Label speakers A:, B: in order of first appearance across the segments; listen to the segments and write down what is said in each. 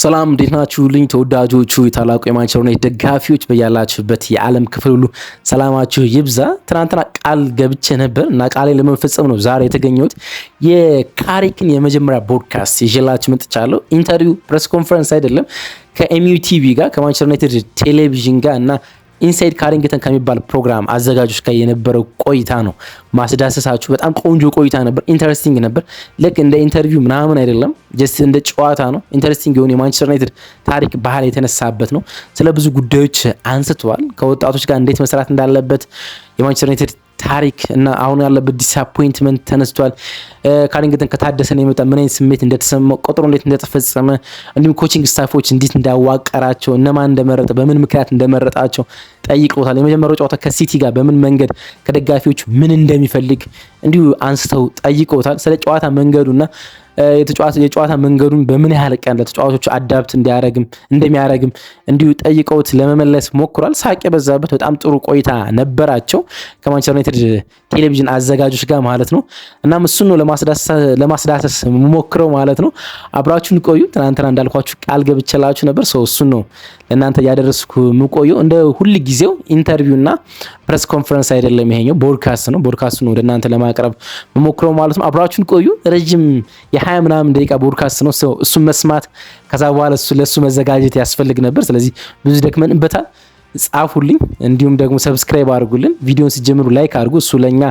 A: ሰላም እንዴት ናችሁልኝ ተወዳጆቹ የታላቁ የማንቸስተር ዩናይትድ ደጋፊዎች በያላችሁበት የዓለም ክፍል ሁሉ ሰላማችሁ ይብዛ። ትናንትና ቃል ገብቼ ነበር እና ቃሌን ለመፈጸም ነው ዛሬ የተገኘሁት። የካሪክን የመጀመሪያ ፖድካስት ይዤላችሁ መጥቻለሁ። ኢንተርቪው ፕሬስ ኮንፈረንስ አይደለም፣ ከኤምዩ ቲቪ ጋር ከማንቸስተር ዩናይትድ ቴሌቪዥን ጋር እና ኢንሳይድ ካሪንግተን ከሚባል ፕሮግራም አዘጋጆች ጋር የነበረው ቆይታ ነው ማስዳሰሳችሁ። በጣም ቆንጆ ቆይታ ነበር፣ ኢንተረስቲንግ ነበር። ልክ እንደ ኢንተርቪው ምናምን አይደለም፣ ጀስት እንደ ጨዋታ ነው። ኢንተረስቲንግ የሆነ የማንቸስተር ዩናይትድ ታሪክ ባህል የተነሳበት ነው። ስለ ብዙ ጉዳዮች አንስተዋል። ከወጣቶች ጋር እንዴት መስራት እንዳለበት የማንቸስተር ዩናይትድ ታሪክ እና አሁን ያለበት ዲስአፖይንትመንት ተነስቷል። ካሪንግተን ከታደሰን የመጣ ምን አይነት ስሜት እንደተሰማው፣ ቁጥሩ እንዴት እንደተፈጸመ፣ እንዲሁም ኮቺንግ ስታፎች እንዴት እንዳዋቀራቸው፣ እነማን እንደመረጠ፣ በምን ምክንያት እንደመረጣቸው ጠይቀውታል። የመጀመሪያው ጨዋታ ከሲቲ ጋር በምን መንገድ ከደጋፊዎቹ ምን እንደሚፈልግ እንዲሁ አንስተው ጠይቀውታል። ስለ ጨዋታ መንገዱና የጨዋታ መንገዱን በምን ያህል ቀን ለተጫዋቾቹ አዳፕት እንደሚያደርግም እንዲሁ ጠይቀውት ለመመለስ ሞክሯል። ሳቅ የበዛበት በጣም ጥሩ ቆይታ ነበራቸው ከማንቸስተር ዩናይትድ ቴሌቪዥን አዘጋጆች ጋር ማለት ነው። እናም እሱን ነው ለማስዳሰስ ሞክረው ማለት ነው። አብራችሁን ቆዩ። ትናንትና እንዳልኳችሁ ቃል ገብቼላችሁ ነበር። እሱን ነው ለእናንተ ያደረስኩ የምቆየው። እንደ ሁል ጊዜው ኢንተርቪውና ፕሬስ ኮንፈረንስ አይደለም፣ ይሄኛው ፖድካስት ነው። ፖድካስቱን ወደ እናንተ ለማቅረብ ሞክረው ማለት ነው። አብራችሁን ቆዩ። ረጅም የ20 ምናምን ደቂቃ ፖድካስት ነው። እሱን መስማት ከዛ በኋላ ለሱ መዘጋጀት ያስፈልግ ነበር። ስለዚህ ብዙ ደክመንበታል። ጻፉልኝ፣ እንዲሁም ደግሞ ሰብስክራይብ አድርጉልን። ቪዲዮን ሲጀምሩ ላይክ አድርጉ። እሱ ለኛ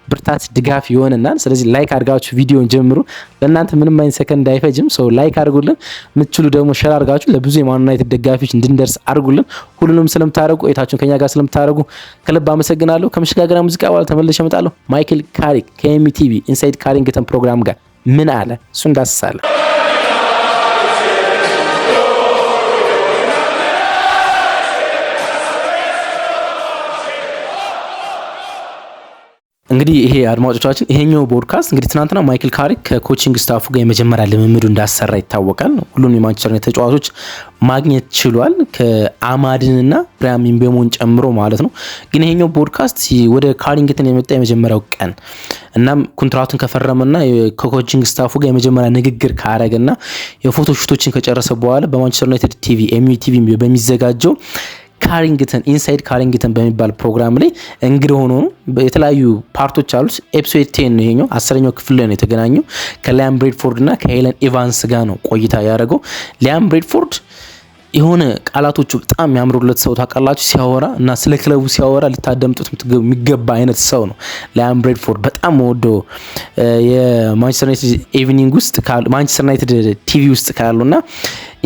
A: ብርታት ድጋፍ ይሆንናል። ስለዚህ ላይክ አድርጋችሁ ቪዲዮን ጀምሩ። ለእናንተ ምንም አይነት ሰከንድ አይፈጅም። ላይክ አድርጉልን። የምትችሉ ደግሞ ሼር አድርጋችሁ ለብዙ የማን ዩናይትድ ደጋፊዎች እንድንደርስ አድርጉልን። ሁሉንም ስለምታደርጉ ቆይታችሁን ከኛ ጋር ስለምታደርጉ ከልብ አመሰግናለሁ። ከመሸጋገሪያ ሙዚቃ በኋላ ተመልሼ እመጣለሁ። ማይክል ካሪክ ከኤምዩ ቲቪ ኢንሳይድ ካሪንግተን ፕሮግራም ጋር ምን አለ እሱ እንዳስሳለን። እንግዲህ ይሄ አድማጮቻችን ይሄኛው ፖድካስት እንግዲህ ትናንትና ማይክል ካሪክ ከኮቺንግ ስታፉ ጋር የመጀመሪያ ልምምዱ እንዳሰራ ይታወቃል። ሁሉንም የማንቸስተር ዩናይትድ ተጫዋቾች ማግኘት ችሏል፣ ከአማድንና ብራያም ምቤሞን ጨምሮ ማለት ነው። ግን ይሄኛው ፖድካስት ወደ ካሪንግተን የመጣ የመጀመሪያው ቀን እናም ኮንትራቱን ከፈረመና ከኮቺንግ ስታፉ ጋር የመጀመሪያ ንግግር ካረገና የፎቶ ሹቶችን ከጨረሰ በኋላ በማንቸስተር ዩናይትድ ቲቪ ኤምዩ ቲቪ በሚዘጋጀው ካሪንግተን ኢንሳይድ ካሪንግተን በሚባል ፕሮግራም ላይ እንግዳ ሆኖ የተለያዩ ፓርቶች አሉት። ኤፒሶድ 10 ነው ይሄኛው 10ኛው ክፍል ላይ ነው የተገናኘው ከሊያም ብሬድፎርድ እና ከሄለን ኢቫንስ ጋር ነው ቆይታ ያደረገው። ሊያም ብሬድፎርድ የሆነ ቃላቶቹ በጣም የሚያምሩለት ሰው ታውቃላችሁ። ሲያወራ እና ስለ ክለቡ ሲያወራ ልታደምጡት የሚገባ አይነት ሰው ነው ሊያም ብሬድፎርድ። በጣም ወዶ የማንቸስተር ዩናይትድ ኢቭኒንግ ውስጥ ማንቸስተር ዩናይትድ ቲቪ ውስጥ ካሉና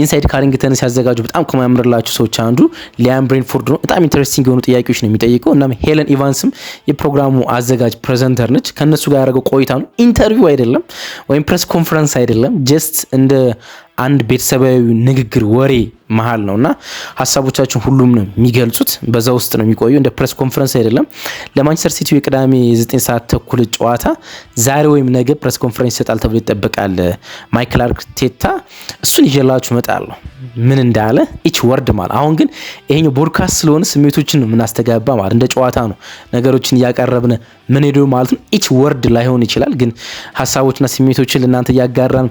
A: ኢንሳይድ ካሪንግተን ሲያዘጋጁ በጣም ከማያምርላችሁ ሰዎች አንዱ ሊያም ብሬድፎርድ ነው። በጣም ኢንተረስቲንግ የሆኑ ጥያቄዎች ነው የሚጠይቀው። እና ሄለን ኢቫንስም የፕሮግራሙ አዘጋጅ ፕሬዘንተር ነች። ከነሱ ጋር ያደረገው ቆይታ ነው። ኢንተርቪው አይደለም ወይም ፕሬስ ኮንፈረንስ አይደለም። ጀስት እንደ አንድ ቤተሰባዊ ንግግር ወሬ መሃል ነውና ሀሳቦቻችን ሁሉም ነው የሚገልጹት። በዛ ውስጥ ነው የሚቆየው። እንደ ፕሬስ ኮንፈረንስ አይደለም። ለማንቸስተር ሲቲ የቅዳሜ 9 ሰዓት ተኩል ጨዋታ ዛሬ ወይም ነገ ፕሬስ ኮንፈረንስ ይሰጣል ተብሎ ይጠበቃል ማይክል አርቴታ። እሱን ይዤላችሁ እመጣለሁ ምን እንዳለ ኢች ወርድ ማለት። አሁን ግን ይሄኛው ፖድካስት ስለሆነ ስሜቶችን ነው የምናስተጋባ ማለት እንደ ጨዋታ ነው ነገሮችን እያቀረብን ምን ሄዶ ማለት ነው። ኢች ወርድ ላይሆን ይችላል፣ ግን ሀሳቦችና ስሜቶችን ለእናንተ እያጋራን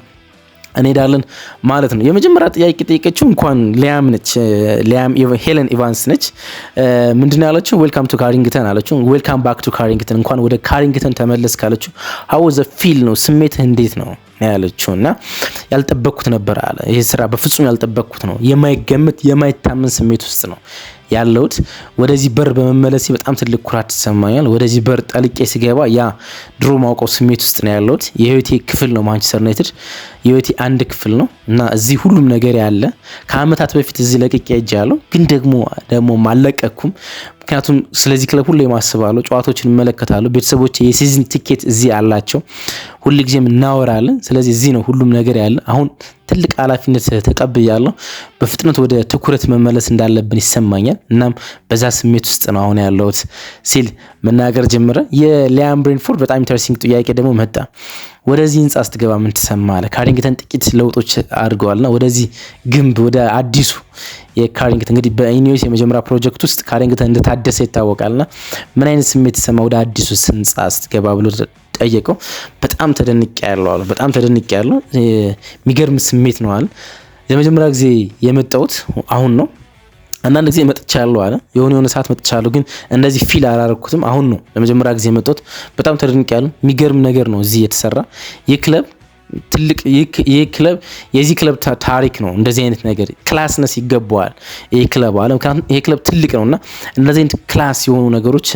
A: እንሄዳለን ማለት ነው። የመጀመሪያ ጥያቄ ጠይቀችው እንኳን ሊያም ነች፣ ሄለን ኢቫንስ ነች። ምንድነው ያለችው? ዌልካም ቱ ካሪንግተን አለችው። ዌልካም ባክ ቱ ካሪንግተን፣ እንኳን ወደ ካሪንግተን ተመለስ ካለችው ሃው ዋዝ ዘ ፊል ነው ስሜትህ እንዴት ነው ያለችው። እና ያልጠበቅኩት ነበር አለ። ይሄ ስራ በፍጹም ያልጠበቅኩት ነው። የማይገምት የማይታመን ስሜት ውስጥ ነው ያለሁት። ወደዚህ በር በመመለሴ በጣም ትልቅ ኩራት ይሰማኛል። ወደዚህ በር ጠልቄ ሲገባ ያ ድሮ ማውቀው ስሜት ውስጥ ነው ያለሁት። የህይወቴ ክፍል ነው ማንቸስተር ዩናይትድ፣ የህይወቴ አንድ ክፍል ነው እና እዚህ ሁሉም ነገር ያለ ከአመታት በፊት እዚህ ለቅቄ ሄጃለሁ፣ ግን ደግሞ አልለቀኩም። ምክንያቱም ስለዚህ ክለብ ሁሌ ማስባለሁ፣ ጨዋታዎችን እመለከታለሁ። ቤተሰቦች የሲዝን ቲኬት እዚህ አላቸው፣ ሁልጊዜም እናወራለን። ስለዚህ እዚህ ነው ሁሉም ነገር ያለ። አሁን ትልቅ ኃላፊነት ተቀብያለሁ። በፍጥነት ወደ ትኩረት መመለስ እንዳለብን ይሰማኛል። እናም በዛ ስሜት ውስጥ ነው አሁን ያለሁት ሲል መናገር ጀመረ። የሊያም ብሬድፎርድ በጣም ኢንተረስቲንግ ጥያቄ ደግሞ መጣ። ወደዚህ ህንጻ ስትገባ ምን ትሰማለህ? ካሪንግተን ጥቂት ለውጦች አድርገዋልና ወደዚህ ግንብ ወደ አዲሱ የካሪንግተን እንግዲህ በኢኒዮስ የመጀመሪያ ፕሮጀክት ውስጥ ካሪንግተን እንደታደሰ ይታወቃልና ምን አይነት ስሜት ተሰማ ወደ አዲሱ ህንጻ ስትገባ ብሎ ጠየቀው። በጣም ተደንቄያለሁ። የሚገርም ስሜት ነው አለ። ለመጀመሪያ ጊዜ የመጣሁት አሁን ነው። አንዳንድ ጊዜ መጥቻለሁ አለ የሆነ ሰዓት መጥቻለሁ፣ ግን እንደዚህ ፊል አላረኩትም። አሁን ነው ለመጀመሪያ ጊዜ የመጣሁት። በጣም ተደንቄያለሁ። የሚገርም ነገር ነው እዚህ የተሰራ የክለብ ትልቅ ክለብ የዚህ ክለብ ታሪክ ነው። እንደዚህ አይነት ነገር ክላስነስ ይገባዋል ይሄ ክለብ አለ። ምክንያቱም ይሄ ክለብ ትልቅ ነውና እንደዚህ አይነት ክላስ የሆኑ ነገሮች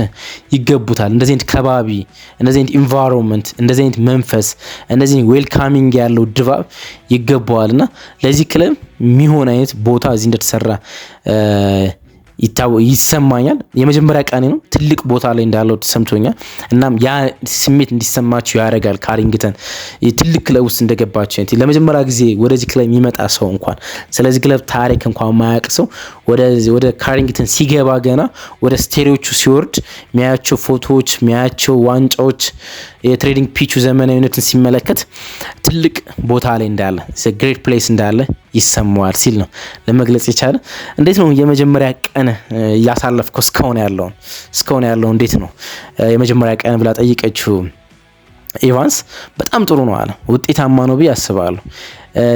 A: ይገቡታል። እንደዚህ አይነት ከባቢ፣ እንደዚህ አይነት ኢንቫይሮንመንት፣ እንደዚህ አይነት መንፈስ፣ እንደዚህ ዌልካሚንግ ያለው ድባብ ይገባዋልና ለዚህ ክለብ የሚሆን አይነት ቦታ እዚህ እንደተሰራ ይሰማኛል። የመጀመሪያ ቀኔ ነው። ትልቅ ቦታ ላይ እንዳለው ተሰምቶኛል። እናም ያ ስሜት እንዲሰማችሁ ያደርጋል። ካሪንግተን ትልቅ ክለብ ውስጥ እንደገባችሁ ለመጀመሪያ ጊዜ ወደዚህ ክለብ የሚመጣ ሰው እንኳን ስለዚህ ክለብ ታሪክ እንኳን ማያውቅ ሰው ወደ ካሪንግተን ሲገባ ገና ወደ ስቴዲዮቹ ሲወርድ የሚያያቸው ፎቶዎች፣ የሚያያቸው ዋንጫዎች፣ የትሬዲንግ ፒቹ ዘመናዊነትን ሲመለከት ትልቅ ቦታ ላይ እንዳለ ግሬት ፕሌስ እንዳለ ይሰማዋል ሲል ነው ለመግለጽ የቻለ። እንዴት ነው የመጀመሪያ ቀን እያሳለፍከው? እስካሁን ያለው እንዴት ነው የመጀመሪያ ቀን ብላ ጠይቀችው ኢቫንስ። በጣም ጥሩ ነው አለ። ውጤታማ ነው ብዬ አስባለሁ።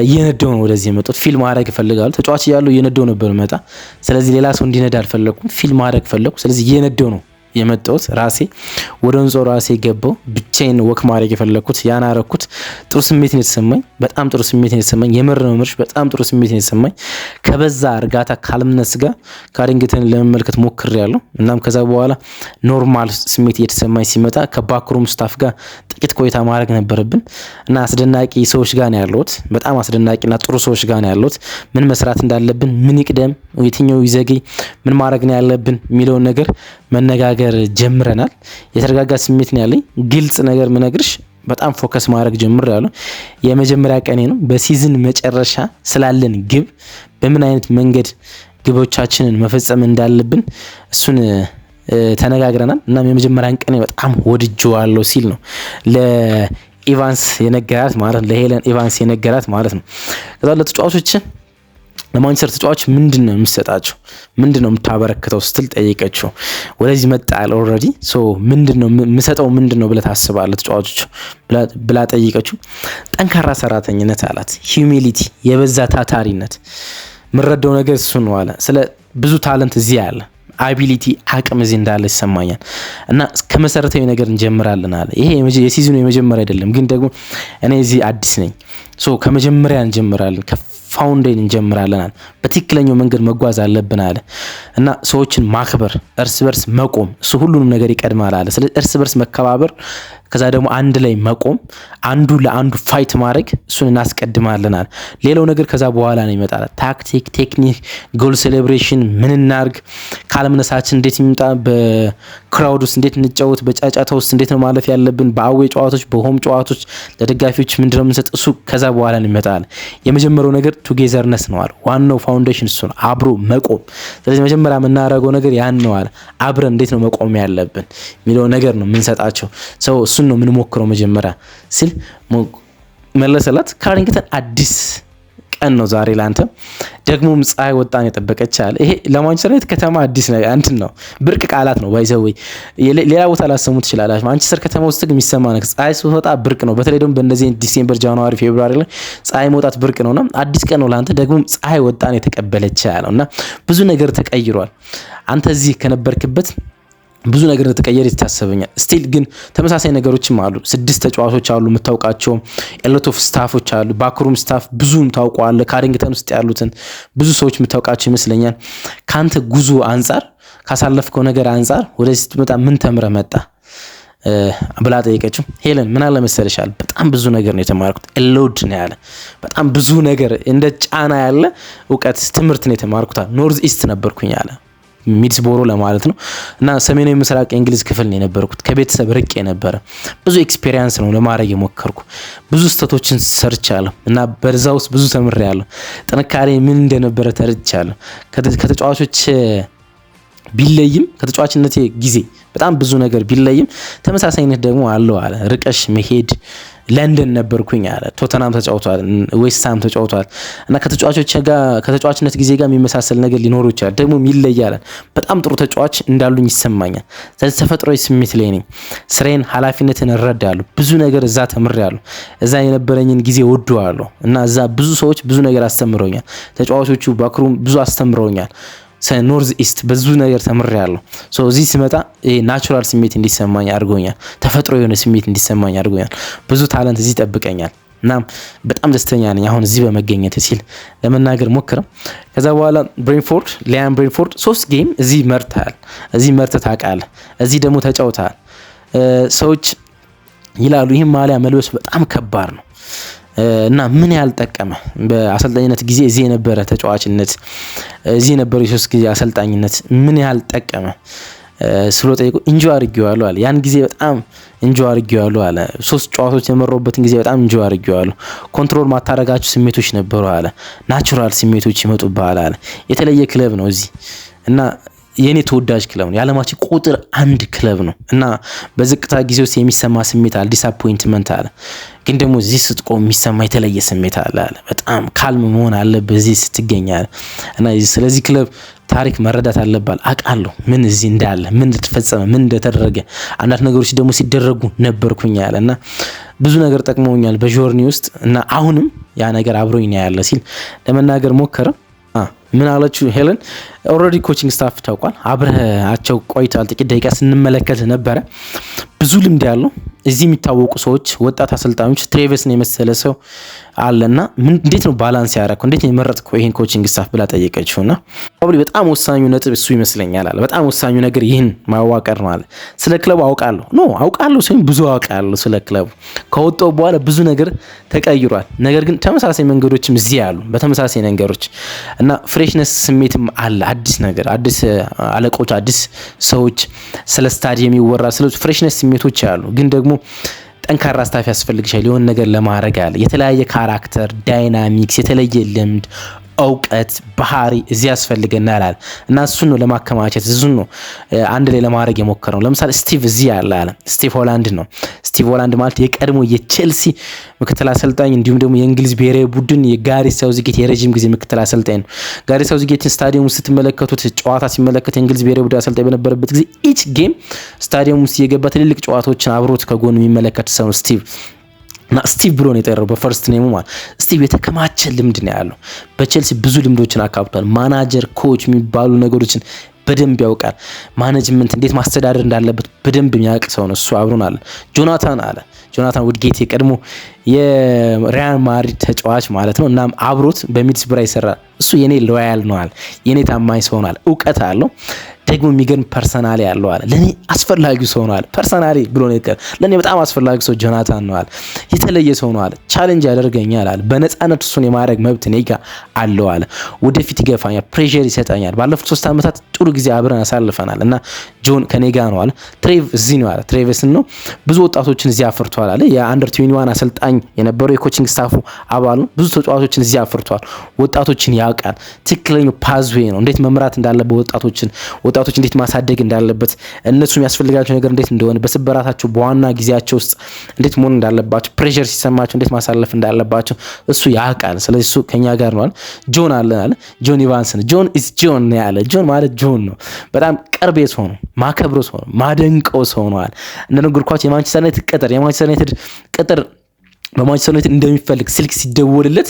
A: እየነዳው ነው ወደዚህ የመጣሁት። ፊልም ማድረግ እፈልጋለሁ። ተጫዋች እያለሁ እየነዳው ነበር መጣ። ስለዚህ ሌላ ሰው እንዲነዳ አልፈለኩም። ፊልም ማድረግ ፈለኩ። ስለዚህ እየነዳው ነው የመጣሁት። ራሴ ወደ ወንዞ ራሴ ገባው። ብቻዬን ወክ ማድረግ የፈለኩት ያን አረኩት። ጥሩ ስሜት ነው የተሰማኝ። በጣም ጥሩ ስሜት ነው የተሰማኝ። የምር ነው ምርሽ። በጣም ጥሩ ስሜት ነው የተሰማኝ። ከበዛ እርጋታ ካልምነስ ጋር ካሪንግተን ለመመልከት ሞክሬያለሁ። እናም ከዛ በኋላ ኖርማል ስሜት እየተሰማኝ ሲመጣ ከባክሩም ስታፍ ጋር ጥቂት ቆይታ ማድረግ ነበረብን እና አስደናቂ ሰዎች ጋር ነው ያለሁት። በጣም አስደናቂና ጥሩ ሰዎች ጋር ነው ያለሁት። ምን መስራት እንዳለብን፣ ምን ይቅደም፣ የትኛው ይዘግይ፣ ምን ማድረግ ነው ያለብን የሚለውን ነገር መነጋገር ጀምረናል። የተረጋጋ ስሜት ነው ያለኝ። ግልጽ ነገር ምነግርሽ በጣም ፎከስ ማድረግ ጀምሬያለሁ። የመጀመሪያ ቀኔ ነው። በሲዝን መጨረሻ ስላለን ግብ በምን አይነት መንገድ ግቦቻችንን መፈጸም እንዳለብን እሱን ተነጋግረናል። እናም የመጀመሪያን ቀኔ በጣም ወድጄዋለሁ ሲል ነው ለኢቫንስ የነገራት ማለት ነው። ለሄለን ኢቫንስ የነገራት ማለት ነው። ከዛ ለተጫዋቾች ለማንቸስተር ተጫዋች ምንድነው የሚሰጣቸው? ምንድነው የምታበረክተው ስትል ጠይቀችው። ወደዚህ መጣል ኦልሬዲ ሶ ምንድነው የምሰጠው ምንድነው ብለህ ታስባለህ ተጫዋቾች ብላ ጠይቀችው። ጠንካራ ሰራተኝነት አላት። ሂዩሚሊቲ፣ የበዛ ታታሪነት። የምረዳው ነገር እሱ ነው አለ። ስለ ብዙ ታለንት እዚህ አለ። አቢሊቲ፣ አቅም እዚህ እንዳለ ይሰማኛል እና ከመሰረታዊ ነገር እንጀምራለን አለ። ይሄ የሲዝኑ የመጀመሪያ አይደለም፣ ግን ደግሞ እኔ እዚህ አዲስ ነኝ። ሶ ከመጀመሪያ እንጀምራለን፣ ፋውንዴን እንጀምራለን። በትክክለኛው መንገድ መጓዝ አለብን አለ እና ሰዎችን ማክበር፣ እርስ በርስ መቆም፣ እሱ ሁሉንም ነገር ይቀድማል አለ። ስለዚህ እርስ በርስ መከባበር፣ ከዛ ደግሞ አንድ ላይ መቆም፣ አንዱ ለአንዱ ፋይት ማድረግ፣ እሱን እናስቀድማለን አለ። ሌላው ነገር ከዛ በኋላ ነው ይመጣል። ታክቲክ፣ ቴክኒክ፣ ጎል ሴሌብሬሽን ምን እናርግ፣ ካለምነሳችን እንዴት ይምጣ፣ በክራውድ ውስጥ እንዴት እንጫወት፣ በጫጫታ ውስጥ እንዴት ነው ማለፍ ያለብን፣ በአዌ ጨዋታዎች፣ በሆም ጨዋታዎች ለደጋፊዎች ምንድነው የምንሰጥ፣ እሱ ከዛ በኋላ ነው ይመጣል። የመጀመሪያው ነገር ቱጌዘርነስ ነው አለ። ዋናው ፋውንዴሽን እሱ ነው፣ አብሮ መቆም። ስለዚህ መጀመሪያ የምናደርገው ነገር ያን ነው አለ። አብረን እንዴት ነው መቆም ያለብን የሚለው ነገር ነው የምንሰጣቸው ሰው እሱን ነው የምንሞክረው መጀመሪያ ሲል መለሰላት። ካሪንግተን አዲስ ቀን ነው ዛሬ ላንተ። ደግሞም ፀሐይ ወጣን የጠበቀች አለ። ይሄ ለማንቸስተር ዩናይትድ ከተማ አዲስ ነው እንትን ነው፣ ብርቅ ቃላት ነው ባይዘው። ሌላ ቦታ ላሰሙ ትችላላችሁ። ማንቸስተር ከተማ ውስጥ ግን የሚሰማ ነገር ፀሐይ ስትወጣ ብርቅ ነው። በተለይ ደግሞ በእንደዚህ ዲሴምበር፣ ጃንዋሪ፣ ፌብሩዋሪ ላይ ፀሐይ መውጣት ብርቅ ነውና አዲስ ቀን ነው ላንተ። ደግሞም ፀሐይ ወጣን የተቀበለች አለውና ብዙ ነገር ተቀይሯል። አንተ እዚህ ከነበርክበት ብዙ ነገር ተቀየረ ይታሰበኛል። ስቲል ግን ተመሳሳይ ነገሮችም አሉ። 6 ተጫዋቾች አሉ የምታውቃቸው፣ ኤሎት ኦፍ ስታፎች አሉ። ባክሩም ስታፍ ብዙም ታውቀዋለህ። ካሪንግተን ውስጥ ያሉትን ብዙ ሰዎች የምታውቃቸው ይመስለኛል። ካንተ ጉዞ አንጻር፣ ካሳለፍከው ነገር አንጻር ወደዚህ ስትመጣ ምን ተምረህ መጣ ብላ ጠይቀችው። ሄለን ምን አለ መሰለሻል፣ በጣም ብዙ ነገር ነው የተማርኩት። ኤሎድ ነው ያለ። በጣም ብዙ ነገር እንደ ጫና ያለ እውቀት ትምህርት ነው የተማርኩት። ኖርዝ ኢስት ነበርኩኝ አለ፣ ሚድስቦሮ ለማለት ነው እና ሰሜናዊ ምስራቅ የእንግሊዝ ክፍል ነው የነበርኩት። ከቤተሰብ ርቄ ነበረ። ብዙ ኤክስፒሪየንስ ነው ለማድረግ የሞከርኩ። ብዙ ስህተቶችን ሰርቻለሁ እና በዛ ውስጥ ብዙ ተምሬያለሁ። ጥንካሬ ምን እንደነበረ ተረድቻለሁ። ከተጫዋቾች ቢለይም ከተጫዋችነቴ ጊዜ በጣም ብዙ ነገር ቢለይም ተመሳሳይነት ደግሞ አለው አለ። ርቀሽ መሄድ ለንደን ነበርኩኝ አለ። ቶተናም ተጫውቷል፣ ዌስትሃም ተጫውቷል እና ከተጫዋችነት ጊዜ ጋር የሚመሳሰል ነገር ሊኖር ይችላል፣ ደግሞ ይለያል። በጣም ጥሩ ተጫዋች እንዳሉኝ ይሰማኛል። ስለዚህ ተፈጥሯዊ ስሜት ላይ ነኝ። ስራዬን ኃላፊነትን እረዳለሁ። ብዙ ነገር እዛ ተምሬያለሁ። እዛ የነበረኝን ጊዜ ወደዋለሁ እና እዛ ብዙ ሰዎች ብዙ ነገር አስተምረውኛል። ተጫዋቾቹ ባክሩም ብዙ አስተምረውኛል። ኖርዝ ኢስት ብዙ ነገር ተምሬያለሁ። እዚህ ስመጣ ናቹራል ስሜት እንዲሰማኝ አድርጎኛል። ተፈጥሮ የሆነ ስሜት እንዲሰማኝ አድርጎኛል። ብዙ ታለንት እዚህ ይጠብቀኛል እና በጣም ደስተኛ ነኝ አሁን እዚህ በመገኘት ሲል ለመናገር ሞክረም። ከዛ በኋላ ሊያም ብሬንፎርድ 3 ጌም እዚህ መርተሃል፣ እዚህ መርተህ ታውቃለህ፣ እዚህ ደግሞ ተጫውተሃል። ሰዎች ይላሉ ይህም ማሊያ መልበስ በጣም ከባድ ነው እና ምን ያህል ጠቀመ? በአሰልጣኝነት ጊዜ እዚህ የነበረ ተጫዋችነት፣ እዚህ የነበረ የ3 ጊዜ አሰልጣኝነት ምን ያህል ጠቀመ ስሎ ጠይቆ ኢንጆይ አድርጌዋለሁ አለ። ያን ጊዜ በጣም ኢንጆይ አድርጌዋለሁ አለ። 3 ጨዋታዎች የመረውበትን ጊዜ በጣም ኢንጆይ አድርጌዋለሁ። ኮንትሮል ማታረጋቸው ስሜቶች ነበሩ አለ። ናቹራል ስሜቶች ይመጡብሃል አለ። የተለየ ክለብ ነው እዚህ እና የኔ ተወዳጅ ክለብ ነው። የዓለማችን ቁጥር 1 ክለብ ነው እና በዝቅታ ጊዜ ውስጥ የሚሰማ ስሜት አለ፣ ዲስአፖይንትመንት አለ። ግን ደግሞ እዚህ ስትቆም የሚሰማ የተለየ ስሜት አለ። በጣም ካልም መሆን አለብህ እዚህ ስትገኛል እና ስለዚህ ክለብ ታሪክ መረዳት አለባል። አውቃለሁ ምን እዚህ እንዳለ፣ ምን እንደተፈጸመ፣ ምን እንደተደረገ፣ አንዳንድ ነገሮች ደግሞ ሲደረጉ ነበርኩኝ ያለ እና ብዙ ነገር ጠቅመውኛል በጆርኒ ውስጥ እና አሁንም ያ ነገር አብሮኝ ነው ያለ ሲል ለመናገር ሞከረ። ምን አለችው ሄለን? ኦልሬዲ ኮቺንግ ስታፍ ታውቋል፣ አብረሃቸው ቆይተዋል። ጥቂት ደቂቃ ስንመለከት ነበረ። ብዙ ልምድ ያለው እዚህ የሚታወቁ ሰዎች፣ ወጣት አሰልጣኞች፣ ትሬቨስን የመሰለ ሰው አለና እንዴት ነው ባላንስ ያደረከው? እንዴት ነው የመረጥከው ይሄን ኮቺንግ ስታፍ ብላ ጠየቀችውና ፕሮባብሊ በጣም ወሳኙ ነጥብ እሱ ይመስለኛል አለ። በጣም ወሳኙ ነገር ይህን ማዋቀር ነው አለ። ስለ ክለቡ አውቃለሁ ሲሆን ብዙ አውቃለሁ ስለ ክለቡ። ከወጣው በኋላ ብዙ ነገር ተቀይሯል። ነገር ግን ተመሳሳይ መንገዶችም እዚህ አሉ፣ በተመሳሳይ ነገሮች እና ፍሬሽነስ ስሜትም አለ። አዲስ ነገር፣ አዲስ አለቆች፣ አዲስ ሰዎች፣ ስለ ስታዲየም ይወራ፣ ስለ ፍሬሽነስ ስሜቶች አሉ። ግን ደግሞ ጠንካራ ስታፍ ያስፈልግሻል የሆነ ነገር ለማድረግ አለ። የተለያየ ካራክተር፣ ዳይናሚክስ፣ የተለየ ልምድ፣ እውቀት፣ ባህሪ እዚህ ያስፈልገናል አለ እና እሱን ነው ለማከማቸት እሱን ነው አንድ ላይ ለማድረግ የሞከረው። ለምሳሌ ስቲቭ እዚህ ያለ አለ። ስቲቭ ሆላንድ ነው። ስቲቭ ሆላንድ ማለት የቀድሞ የቼልሲ ምክትል አሰልጣኝ እንዲሁም ደግሞ የእንግሊዝ ብሔራዊ ቡድን የጋሬት ሳውዝጌት የረጅም ጊዜ ምክትል አሰልጣኝ ነው። ጋሬት ሳውዝጌትን ስታዲየም ውስጥ ስትመለከቱት ጨዋታ ሲመለከት የእንግሊዝ ብሔራዊ ቡድን አሰልጣኝ በነበረበት ጊዜ ኢች ጌም ስታዲየም ውስጥ የገባ ትልልቅ ጨዋታዎችን አብሮት ከጎን የሚመለከት ሰው ነው ስቲቭ እና ስቲቭ ብሎ ነው የጠራው በፈርስት ኔሙ ማለት። ስቲቭ የተከማቸ ልምድ ነው ያለው። በቼልሲ ብዙ ልምዶችን አካብቷል። ማናጀር፣ ኮች የሚባሉ ነገሮችን በደንብ ያውቃል። ማኔጅመንት እንዴት ማስተዳደር እንዳለበት በደንብ የሚያውቅ ሰው ነው እሱ። አብሮን አለ ጆናታን ውድጌት የቀድሞ የሪያል ማድሪድ ተጫዋች ማለት ነው። እናም አብሮት በሚድስብራ ይሰራል። እሱ የኔ ሎያል ነው አለ። የኔ ታማኝ ሰው ነው አለ። እውቀት አለው ደግሞ የሚገርም ፐርሰናሊ ያለው አለ። ለኔ አስፈላጊው ሰው ነው አለ። ፐርሰናሊ ብሎ ነው ይቀር ለኔ በጣም አስፈላጊ ሰው ጆናታን ነው አለ። የተለየ ሰው ነው አለ። ቻሌንጅ ያደርገኛል አለ። በነፃነት እሱን የማድረግ መብት እኔ ጋር አለው አለ። ወደፊት ይገፋኛል፣ ፕሬሸር ይሰጣኛል። ባለፉት 3 ዓመታት ጥሩ ጊዜ አብረን አሳልፈናል እና ጆን ከኔ ጋር ነው አለ። ትሬቭ እዚህ ነው አለ። ትሬቨስን ነው ብዙ ወጣቶችን እዚህ አፍርቷል አለ። የአንደር 21 አሰልጣኝ የነበረው የኮቺንግ ስታፉ አባል ነው። ብዙ ተጫዋቾችን እዚህ አፍርቷል። ወጣቶችን ያውቃል። ትክክለኛው ፓዝዌይ ነው እንዴት መምራት እንዳለበት ወጣቶች እንዴት ማሳደግ እንዳለበት እነሱ የሚያስፈልጋቸው ነገር እንዴት እንደሆነ በስበራታቸው በዋና ጊዜያቸው ውስጥ እንዴት መሆን እንዳለባቸው ፕሬሸር ሲሰማቸው እንዴት ማሳለፍ እንዳለባቸው እሱ ያውቃል። ስለዚህ እሱ ከኛ ጋር ነው አለ። ጆን አለ ጆን ኢቫንስን ጆን ኢዝ ጆን ነው ያለ። ጆን ማለት ጆን ነው። በጣም ቅርቤ ሰው ነው፣ ማከብረው ሰው ነው፣ ማደንቀው ሰው ነው አለ። እንደነገርኳችሁ የማንቸስተር ዩናይትድ ቅጥር በማንቸስተር ዩናይትድ እንደሚፈልግ ስልክ ሲደወልለት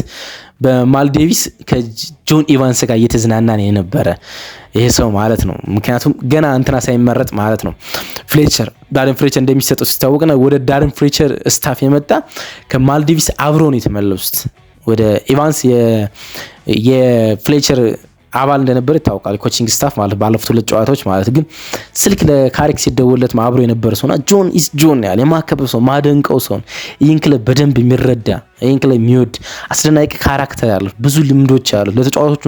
A: በማልዴቪስ ከጆን ኢቫንስ ጋር እየተዝናና ነው የነበረ ይሄ ሰው ማለት ነው። ምክንያቱም ገና እንትና ሳይመረጥ ማለት ነው ዳርን ፍሌቸር እንደሚሰጠው ሲታወቅና ወደ ዳርን ፍሌቸር ስታፍ የመጣ ከማልዴቪስ አብሮ ነው የተመለሱት። ወደ ኢቫንስ የፍሌቸር አባል እንደነበር ይታወቃል። ኮቺንግ ስታፍ ማለት ባለፉት 2 ጨዋታዎች ማለት ግን ስልክ ለካሪክ ሲደወልለት አብሮ የነበረ ሰውና ጆን ኢዝ ጆን ያለ የማከብረው ሰው ማደንቀው ሰው ይህን ክለብ በደንብ የሚረዳ ይህን ክለብ የሚወድ አስደናቂ ካራክተር ያለው ብዙ ልምዶች ያሉት ለተጫዋቾቹ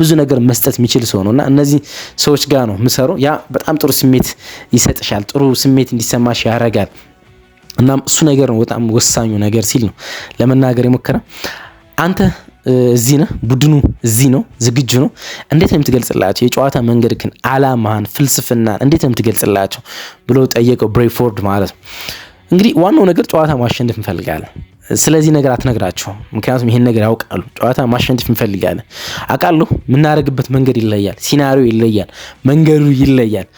A: ብዙ ነገር መስጠት የሚችል ሰው ነውና እነዚህ ሰዎች ጋር ነው ምሰሩ። ያ በጣም ጥሩ ስሜት ይሰጥሻል፣ ጥሩ ስሜት እንዲሰማሽ ያደርጋል። እናም እሱ ነገር ነው በጣም ወሳኙ ነገር ሲል ነው ለመናገር የሞከረ። አንተ እዚህ ነህ፣ ቡድኑ እዚህ ነው፣ ዝግጁ ነው። እንዴት ነው የምትገልጽላቸው የጨዋታ መንገድህን፣ አላማህን፣ ፍልስፍናን እንዴት ነው የምትገልጽላቸው ብሎ ጠየቀው ብሬንፎርድ ማለት ነው። እንግዲህ ዋናው ነገር ጨዋታ ማሸነፍ እንፈልጋለን። ስለዚህ ነገር አትነግራቸውም፣ ምክንያቱም ይሄን ነገር ያውቃሉ። ጨዋታ ማሸነፍ እንፈልጋለን አውቃለሁ። የምናደርግበት መንገድ ይለያል፣ ሲናሪዮ ይለያል፣ መንገዱ ይለያል፣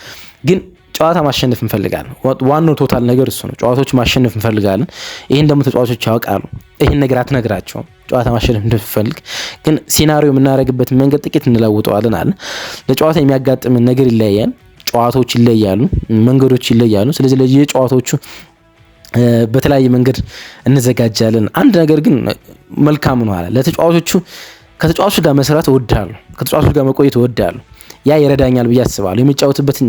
A: ግን ጨዋታ ማሸነፍ እንፈልጋለን። ዋናው ቶታል ነገር እሱ ነው። ጨዋታዎች ማሸነፍ እንፈልጋለን። ይሄን ደግሞ ተጫዋቾች ያውቃሉ። ይሄን ነገር አትነግራቸውም፣ ጨዋታ ማሸነፍ እንደምፈልግ፣ ግን ሲናሪዮ የምናደርግበት መንገድ ጥቂት እንለውጠዋለን አለ። ለጨዋታ የሚያጋጥምን ነገር ይለያል፣ ጨዋታዎች ይለያሉ፣ መንገዶች ይለያሉ። ስለዚህ ለዚህ ጨዋታዎቹ በተለያየ መንገድ እንዘጋጃለን። አንድ ነገር ግን መልካም ነው አለ ለተጫዋቾቹ። ከተጫዋቾች ጋር መስራት እወዳለሁ፣ ከተጫዋቾች ጋር መቆየት እወዳለሁ። ያ ይረዳኛል ብዬ አስባለሁ።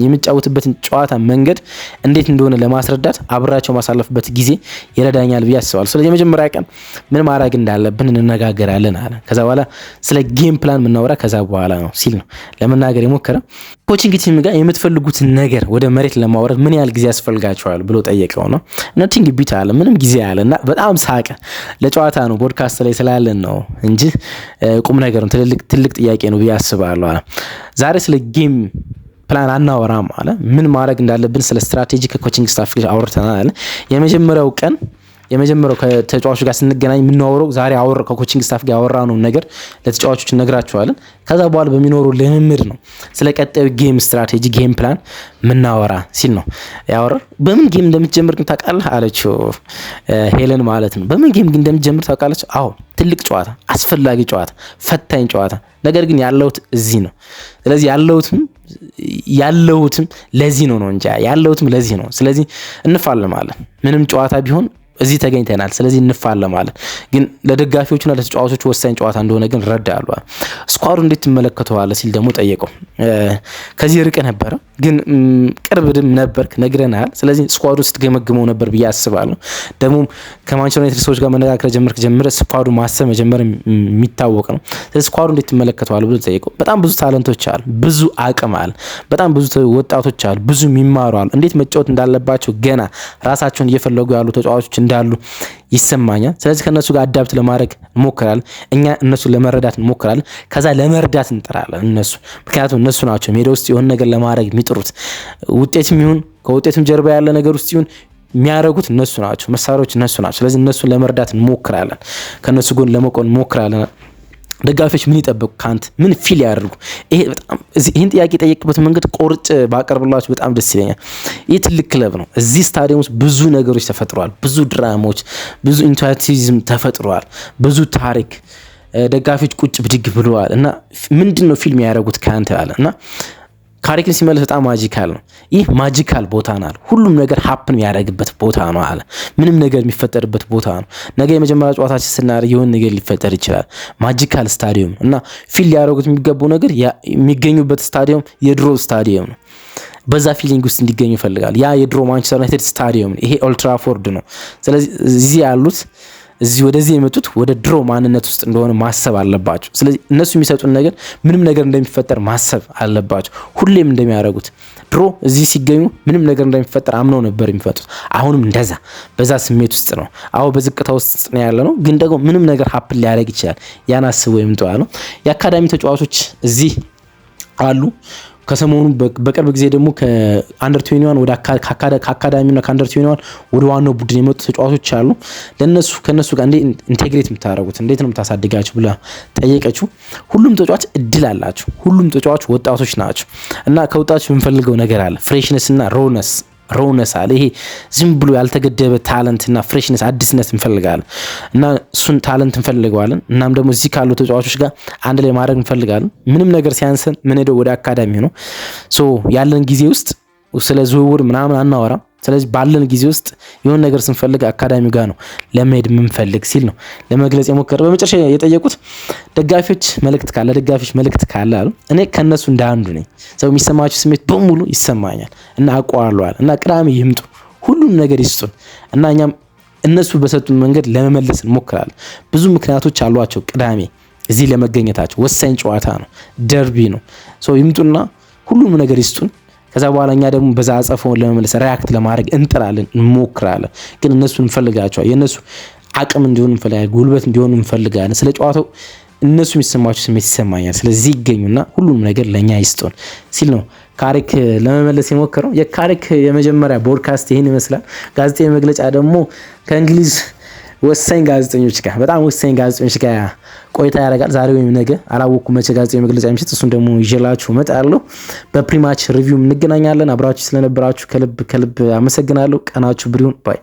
A: የሚጫወትበትን ጨዋታ መንገድ እንዴት እንደሆነ ለማስረዳት አብራቸው ማሳለፍበት ጊዜ ይረዳኛል ብዬ አስባለሁ። ስለዚህ የመጀመሪያ ቀን ምን ማድረግ እንዳለብን እንነጋገራለን አለ። ከዛ በኋላ ስለ ጌም ፕላን የምናወራ ከዛ በኋላ ነው ሲል ነው ለመናገር የሞከረ። ኮቺንግ ቲም ጋር የምትፈልጉትን ነገር ወደ መሬት ለማውረድ ምን ያህል ጊዜ ያስፈልጋቸዋል ብሎ ጠየቀው ነው። ነቲንግ ቢት አለ፣ ምንም ጊዜ አለ እና በጣም ሳቀ። ለጨዋታ ነው ፖድካስት ላይ ስላለን ነው እንጂ ቁም ነገር ነው፣ ትልቅ ጥያቄ ነው ብዬ አስባለሁ አለ። ዛሬ ስለ ጌም ፕላን አናወራም አለ። ምን ማድረግ እንዳለብን ስለ ስትራቴጂ ከኮቺንግ ስታፍ ጋር አውርተናል አለ። የመጀመሪያው ከተጫዋቾች ጋር ስንገናኝ የምናወራው ዛሬ ከኮቺንግ ስታፍ ጋር ያወራነው ነገር ለተጫዋቾች እነግራቸዋለን። ከዛ በኋላ በሚኖረው ልምምድ ነው ስለ ቀጣዩ ጌም ስትራቴጂ ጌም ፕላን ምናወራ ሲል ነው ያወራ። በምን ጌም እንደምትጀምር ግን ታውቃለህ አለችው ሄለን ማለት ነው። በምን ጌም ግን እንደምትጀምር ታውቃለች? አዎ ትልቅ ጨዋታ፣ አስፈላጊ ጨዋታ፣ ፈታኝ ጨዋታ። ነገር ግን ያለሁት እዚህ ነው። ስለዚህ ያለሁትም ለዚህ ነው እንጂ ያለሁትም ለዚህ ነው። ስለዚህ እንፋለማለን። ምንም ጨዋታ ቢሆን እዚህ ተገኝተናል። ስለዚህ እንፋለማለን። ግን ለደጋፊዎቹና ለተጫዋቾቹ ወሳኝ ጨዋታ እንደሆነ ግን ረዳሉ። ስኳዱ እንዴት ትመለከተዋለህ ሲል ደግሞ ጠየቀው። ከዚህ ርቀ ነበረ ግን ቅርብ ነበርክ ነግረናል። ስለዚህ ስኳዱ ስትገመግመው ነበር ብዬ አስባለሁ። ደግሞ ከማንቸስተር ዩናይትድ ሰዎች ጋር መነጋገር ጀምረ ስኳዱ ማሰብ መጀመር የሚታወቅ ነው። ስለዚህ ስኳዱ እንዴት ትመለከተዋለህ ብሎ ጠየቀው። በጣም ብዙ ታለንቶች አሉ፣ ብዙ አቅም አለ፣ በጣም ብዙ ወጣቶች አሉ፣ ብዙ የሚማሩ አሉ። እንዴት መጫወት እንዳለባቸው ገና ራሳቸውን እየፈለጉ ያሉ ተጫዋቾች እንዳሉ ይሰማኛል። ስለዚህ ከነሱ ጋር አዳፕት ለማድረግ እንሞክራለን። እኛ እነሱ ለመረዳት እንሞክራለን። ከዛ ለመርዳት እንጥራለን እነሱ፣ ምክንያቱም እነሱ ናቸው ሜዳ ውስጥ የሆነ ነገር ለማድረግ የሚጥሩት። ውጤትም ይሁን ከውጤትም ጀርባ ያለ ነገር ውስጥ ይሁን የሚያደርጉት እነሱ ናቸው፣ መሳሪያዎች እነሱ ናቸው። ስለዚህ እነሱን ለመርዳት እንሞክራለን፣ ከነሱ ጎን ለመቆም እንሞክራለን። ደጋፊዎች ምን ይጠብቁ ካንተ? ምን ፊል ያደርጉ? ይሄን ጥያቄ የጠየቅበት መንገድ ቆርጬ ባቀርብላችሁ በጣም ደስ ይለኛል። ይህ ትልቅ ክለብ ነው። እዚህ ስታዲየም ውስጥ ብዙ ነገሮች ተፈጥረዋል። ብዙ ድራማዎች፣ ብዙ ኢንቱዊቲዝም ተፈጥረዋል። ብዙ ታሪክ፣ ደጋፊዎች ቁጭ ብድግ ብለዋል እና ምንድነው ፊልም ያደርጉት ካንተ አለ እና ካሪክን ሲመለስ በጣም ማጂካል ነው። ይህ ማጂካል ቦታ ነው። ሁሉም ነገር ሀፕን የሚያደርግበት ቦታ ነው አለ። ምንም ነገር የሚፈጠርበት ቦታ ነው። ነገ የመጀመሪያ ጨዋታችን ስናደርግ የሆነ ነገር ሊፈጠር ይችላል። ማጂካል ስታዲየም እና ፊል ሊያደርጉት የሚገባው ነገር የሚገኙበት ስታዲየም የድሮ ስታዲየም ነው። በዛ ፊሊንግ ውስጥ እንዲገኙ ይፈልጋል። ያ የድሮ ማንቸስተር ዩናይትድ ስታዲየም ነው። ይሄ ኦልድ ትራፎርድ ነው። ስለዚህ እዚህ ያሉት ወደዚህ የመጡት ወደ ድሮ ማንነት ውስጥ እንደሆነ ማሰብ አለባቸው። ስለዚህ እነሱ የሚሰጡን ነገር ምንም ነገር እንደሚፈጠር ማሰብ አለባቸው። ሁሌም እንደሚያደርጉት ድሮ እዚህ ሲገኙ ምንም ነገር እንደሚፈጠር አምነው ነበር የሚፈጡት። አሁንም በዛ ስሜት ውስጥ ነው። አዎ በዝቅታ ውስጥ ነው ያለ ነው፣ ግን ደግሞ ምንም ነገር ሀፕን ሊያደርግ ይችላል። ያን አስበው የምጠዋ ነው። የአካዳሚ ተጫዋቾች እዚህ አሉ። ከሰሞኑ በቅርብ ጊዜ ደግሞ ከአንደር 21 ወደ ከአካዳሚና ከአንደር 21 ወደ ዋናው ቡድን የመጡ ተጫዋቾች አሉ። ከነሱ ጋር እንዴት ኢንቴግሬት የምታደርጉት እንዴት ነው የምታሳድጋችሁ ብላ ጠየቀችው። ሁሉም ተጫዋች እድል አላቸው። ሁሉም ተጫዋች ወጣቶች ናቸው እና ከወጣቶች የምንፈልገው ነገር አለ። ፍሬሽነስ እና ሮውነስ አለ። ይሄ ዝም ብሎ ያልተገደበ ታለንትና ፍሬሽነስ አዲስነት እንፈልጋለን እና እሱን ታለንት እንፈልገዋለን። እናም ደግሞ እዚህ ካሉ ተጫዋቾች ጋር አንድ ላይ ማድረግ እንፈልጋለን። ምንም ነገር ሲያንሰን ምን ሄደው ወደ አካዳሚ ነው ያለን ጊዜ ውስጥ ስለ ዝውውር ምናምን አናወራም። ስለዚህ ባለን ጊዜ ውስጥ የሆነ ነገር ስንፈልግ አካዳሚ ጋር ነው ለመሄድ የምንፈልግ ሲል ነው ለመግለጽ የሞከረው። በመጨረሻ የጠየቁት ደጋፊዎች መልእክት ካለ አሉ። እኔ ከነሱ እንደ አንዱ ነኝ። ሰው የሚሰማቸው ስሜት በሙሉ ይሰማኛል እና አቋዋለዋል እና ቅዳሜ ይምጡ፣ ሁሉም ነገር ይስጡን እና እኛም እነሱ በሰጡን መንገድ ለመመለስ እንሞክራለን። ብዙ ምክንያቶች አሏቸው ቅዳሜ እዚህ ለመገኘታቸው። ወሳኝ ጨዋታ ነው፣ ደርቢ ነው። ይምጡና ሁሉም ነገር ይስጡን። ከዛ በኋላ እኛ ደግሞ በዛ አጸፈውን ለመመለስ ሪያክት ለማድረግ እንጥራለን፣ እንሞክራለን። ግን እነሱ እንፈልጋቸዋል። የነሱ አቅም እንዲሆን እንፈልጋለን፣ ጉልበት እንዲሆን እንፈልጋለን። ስለ ጨዋታው እነሱ የሚሰማቸው ስሜት ይሰማኛል። ስለዚህ ይገኙና ሁሉም ነገር ለኛ ይስጡን ሲል ነው ካሪክ ለመመለስ የሞከረው። የካሪክ የመጀመሪያ ፖድካስት ይህን ይመስላል። ጋዜጣዊ መግለጫ ደግሞ ከእንግሊዝ ወሳኝ ጋዜጠኞች ጋር በጣም ወሳኝ ጋዜጠኞች ጋር ቆይታ ያደርጋል። ዛሬ ወይም ነገ አላወኩም መቼ ጋዜጣዊ መግለጫ የሚሰጥ እሱን ደግሞ ይዤላችሁ እመጣለሁ። በፕሪማች ሪቪው እንገናኛለን። አብራችሁ ስለነበራችሁ ከልብ አመሰግናለሁ። ቀናችሁ ብሩን ባይ